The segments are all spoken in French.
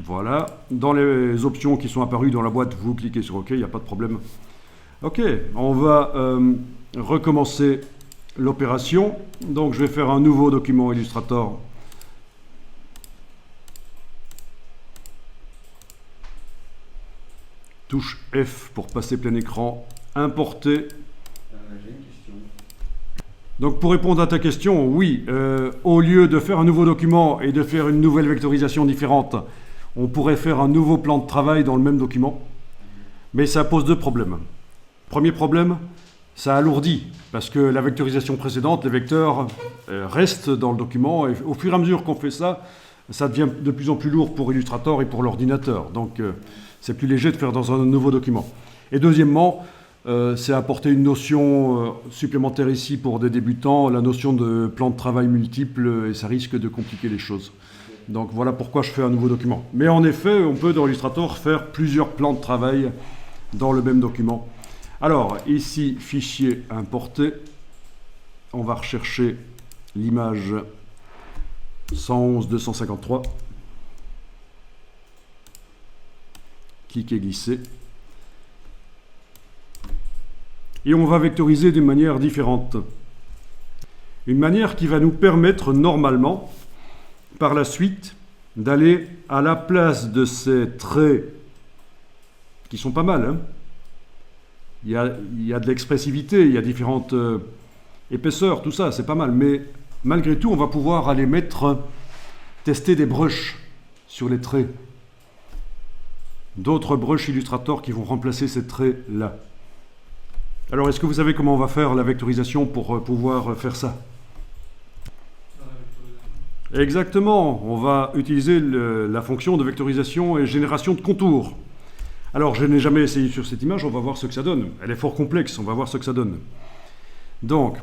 Voilà. Dans les options qui sont apparues dans la boîte, vous cliquez sur OK, il n'y a pas de problème. OK, on va recommencer l'opération. Donc je vais faire un nouveau document Illustrator. Touche F pour passer plein écran. Importer. J'ai une question. Donc pour répondre à ta question, oui, au lieu de faire un nouveau document et de faire une nouvelle vectorisation différente, on pourrait faire un nouveau plan de travail dans le même document. Mais ça pose deux problèmes. Premier problème, ça alourdit, parce que la vectorisation précédente, les vecteurs restent dans le document, et au fur et à mesure qu'on fait ça, ça devient de plus en plus lourd pour Illustrator et pour l'ordinateur. Donc c'est plus léger de faire dans un nouveau document. Et deuxièmement, c'est apporter une notion supplémentaire ici pour des débutants, la notion de plan de travail multiple, et ça risque de compliquer les choses. Donc voilà pourquoi je fais un nouveau document. Mais en effet, on peut dans Illustrator faire plusieurs plans de travail dans le même document. Alors, ici, fichier importé. On va rechercher l'image 111-253. Cliquez glisser. Et on va vectoriser d'une manière différente. Une manière qui va nous permettre normalement, par la suite, d'aller à la place de ces traits, qui sont pas mal, hein. Il y a de l'expressivité, il y a différentes épaisseurs, tout ça, c'est pas mal. Mais malgré tout, on va pouvoir aller tester des brushes sur les traits. D'autres brushes Illustrator qui vont remplacer ces traits-là. Alors, est-ce que vous savez comment on va faire la vectorisation pour pouvoir faire ça? Exactement, on va utiliser la fonction de vectorisation et génération de contours. Alors, je n'ai jamais essayé sur cette image, on va voir ce que ça donne. Elle est fort complexe, on va voir ce que ça donne. Donc,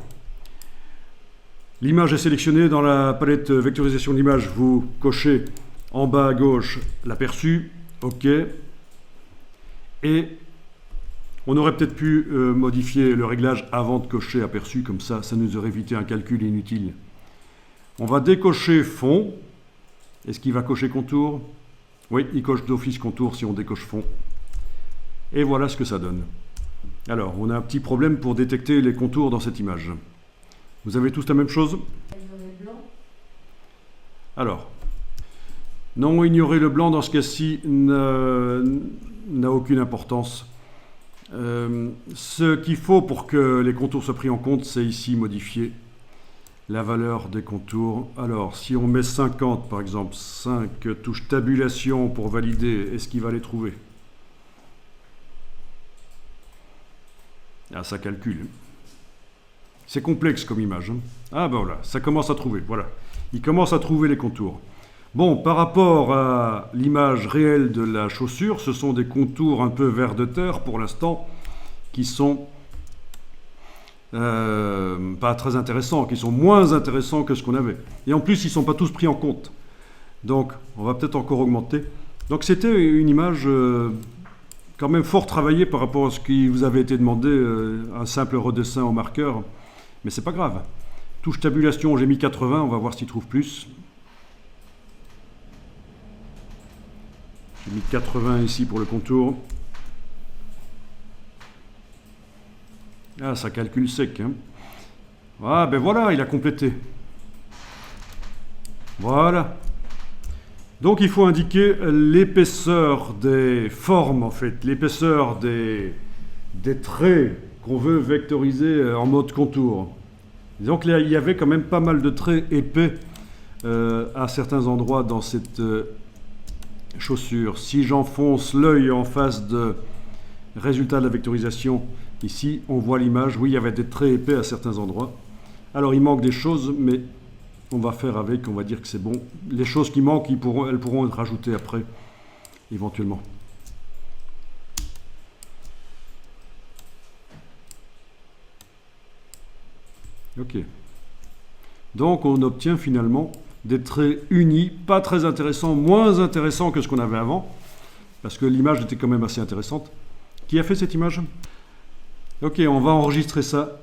l'image est sélectionnée dans la palette vectorisation d'image. Vous cochez en bas à gauche l'aperçu, OK. Et on aurait peut-être pu modifier le réglage avant de cocher aperçu, comme ça, ça nous aurait évité un calcul inutile. On va décocher fond. Est-ce qu'il va cocher contour? Oui, il coche d'office contour si on décoche fond. Et voilà ce que ça donne. Alors, on a un petit problème pour détecter les contours dans cette image. Vous avez tous la même chose? Alors, non, ignorer le blanc dans ce cas-ci n'a aucune importance. Ce qu'il faut pour que les contours soient pris en compte, c'est ici modifier la valeur des contours. Alors, si on met 50 par exemple, 5 touches tabulation pour valider, est-ce qu'il va les trouver? Ah, ça calcule. C'est complexe comme image. Hein. Ah ben voilà, ça commence à trouver. Voilà, il commence à trouver les contours. Bon, par rapport à l'image réelle de la chaussure, ce sont des contours un peu vers de terre pour l'instant, qui sont pas très intéressants, qui sont moins intéressants que ce qu'on avait. Et en plus, ils ne sont pas tous pris en compte. Donc, on va peut-être encore augmenter. Donc, c'était une image quand même fort travaillée par rapport à ce qui vous avait été demandé, un simple redessin au marqueur. Mais c'est pas grave. Touche tabulation, j'ai mis 80, on va voir s'il trouve plus. J'ai mis 80 ici pour le contour. Ah, ça calcule sec. Hein. Ah, ben voilà, il a complété. Voilà. Donc, il faut indiquer l'épaisseur des formes, en fait, l'épaisseur des traits qu'on veut vectoriser en mode contour. Donc, là, il y avait quand même pas mal de traits épais à certains endroits dans cette chaussure. Si j'enfonce l'œil en face de résultat de la vectorisation, ici, on voit l'image. Oui, il y avait des traits épais à certains endroits. Alors, il manque des choses, mais on va faire avec, on va dire que c'est bon. Les choses qui manquent, elles pourront être rajoutées après, éventuellement. Ok. Donc, on obtient finalement des traits unis, pas très intéressants, moins intéressants que ce qu'on avait avant, parce que l'image était quand même assez intéressante. Qui a fait cette image? Ok, on va enregistrer ça.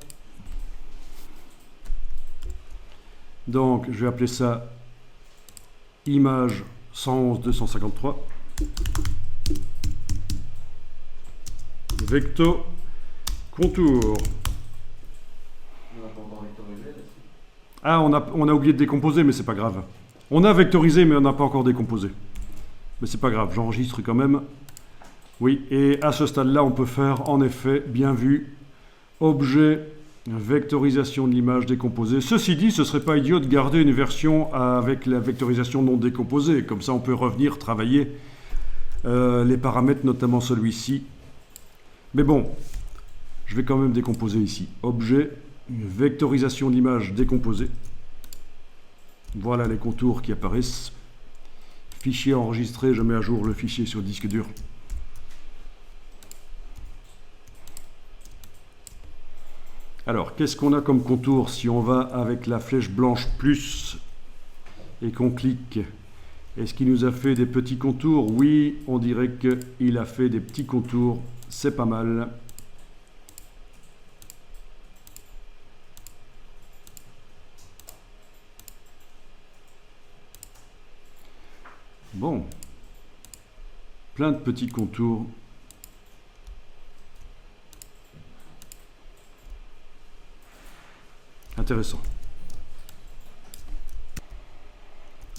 Donc, je vais appeler ça image 111 253. Vecto contour. On n'a pas encore vectorisé là-dessus. Ah, on a oublié de décomposer, mais c'est pas grave. On a vectorisé, mais on n'a pas encore décomposé. Mais c'est pas grave, j'enregistre quand même. Oui, et à ce stade-là, on peut faire, en effet, bien vu, objet, vectorisation de l'image décomposée. Ceci dit, ce serait pas idiot de garder une version avec la vectorisation non décomposée. Comme ça, on peut revenir travailler les paramètres, notamment celui-ci. Mais bon, je vais quand même décomposer ici. Objet, vectorisation d'image décomposée. Voilà les contours qui apparaissent. Fichier enregistré, je mets à jour le fichier sur disque dur. Alors, qu'est-ce qu'on a comme contour si on va avec la flèche blanche plus et qu'on clique? Est-ce qu'il nous a fait des petits contours? Oui, on dirait qu'il a fait des petits contours. C'est pas mal. Bon. Plein de petits contours. Intéressant.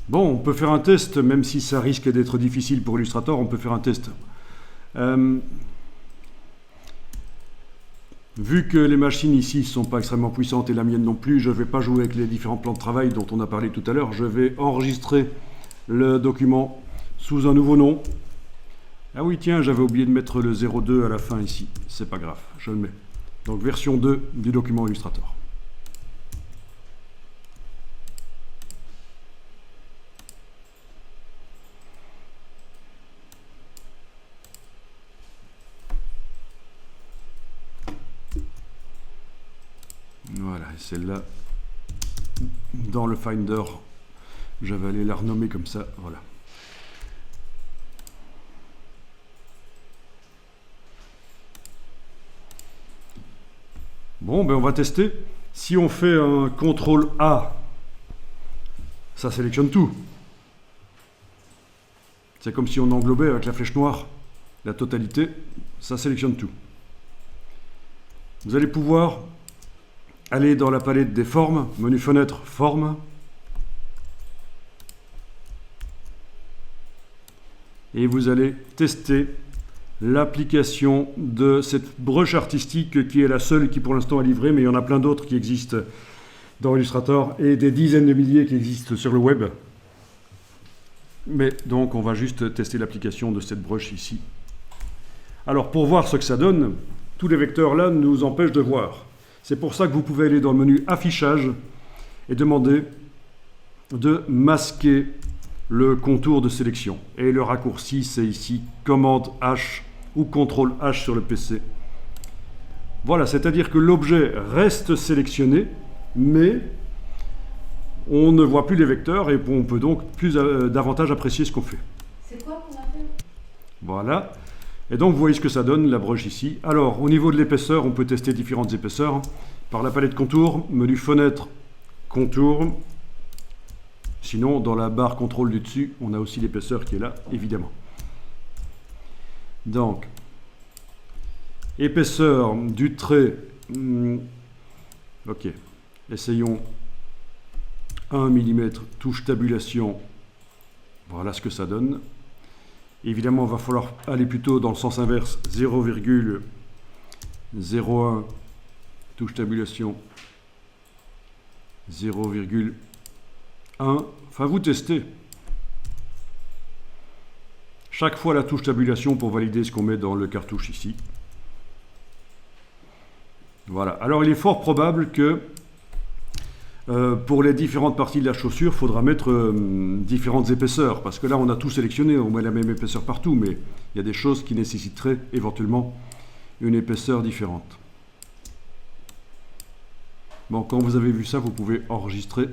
Bon, on peut faire un test, même si ça risque d'être difficile pour Illustrator, on peut faire un test. Vu que les machines ici ne sont pas extrêmement puissantes et la mienne non plus, je ne vais pas jouer avec les différents plans de travail dont on a parlé tout à l'heure. Je vais enregistrer le document sous un nouveau nom. Ah oui, tiens, j'avais oublié de mettre le 02 à la fin ici. C'est pas grave, je le mets. Donc version 2 du document Illustrator. Voilà, et celle-là, dans le Finder, j'avais allé la renommer comme ça, voilà. Bon, ben on va tester. Si on fait un CTRL A, ça sélectionne tout. C'est comme si on englobait avec la flèche noire la totalité, ça sélectionne tout. Vous allez pouvoir aller dans la palette des formes, menu fenêtre, forme. Et vous allez tester l'application de cette broche artistique qui est la seule qui pour l'instant est livrée, mais il y en a plein d'autres qui existent dans Illustrator et des dizaines de milliers qui existent sur le web. Mais donc on va juste tester l'application de cette broche ici. Alors pour voir ce que ça donne, tous les vecteurs là nous empêchent de voir. C'est pour ça que vous pouvez aller dans le menu affichage et demander de masquer le contour de sélection. Et le raccourci c'est ici commande H ou CTRL H sur le PC. Voilà, c'est-à-dire que l'objet reste sélectionné, mais on ne voit plus les vecteurs et on peut donc davantage apprécier ce qu'on fait. C'est quoi qu'on a fait? Voilà. Et donc vous voyez ce que ça donne, la broche ici. Alors, au niveau de l'épaisseur, on peut tester différentes épaisseurs. Par la palette contour, menu fenêtre, contour. Sinon, dans la barre contrôle du dessus, on a aussi l'épaisseur qui est là, évidemment. Donc, épaisseur du trait. Ok, essayons 1 mm, touche tabulation. Voilà ce que ça donne. Évidemment, il va falloir aller plutôt dans le sens inverse, 0,01, touche tabulation, 0,1. Enfin, vous testez. Chaque fois la touche tabulation pour valider ce qu'on met dans le cartouche ici. Voilà. Alors, il est fort probable que pour les différentes parties de la chaussure, il faudra mettre différentes épaisseurs, parce que là, on a tout sélectionné, on met la même épaisseur partout, mais il y a des choses qui nécessiteraient éventuellement une épaisseur différente. Bon, quand vous avez vu ça, vous pouvez enregistrer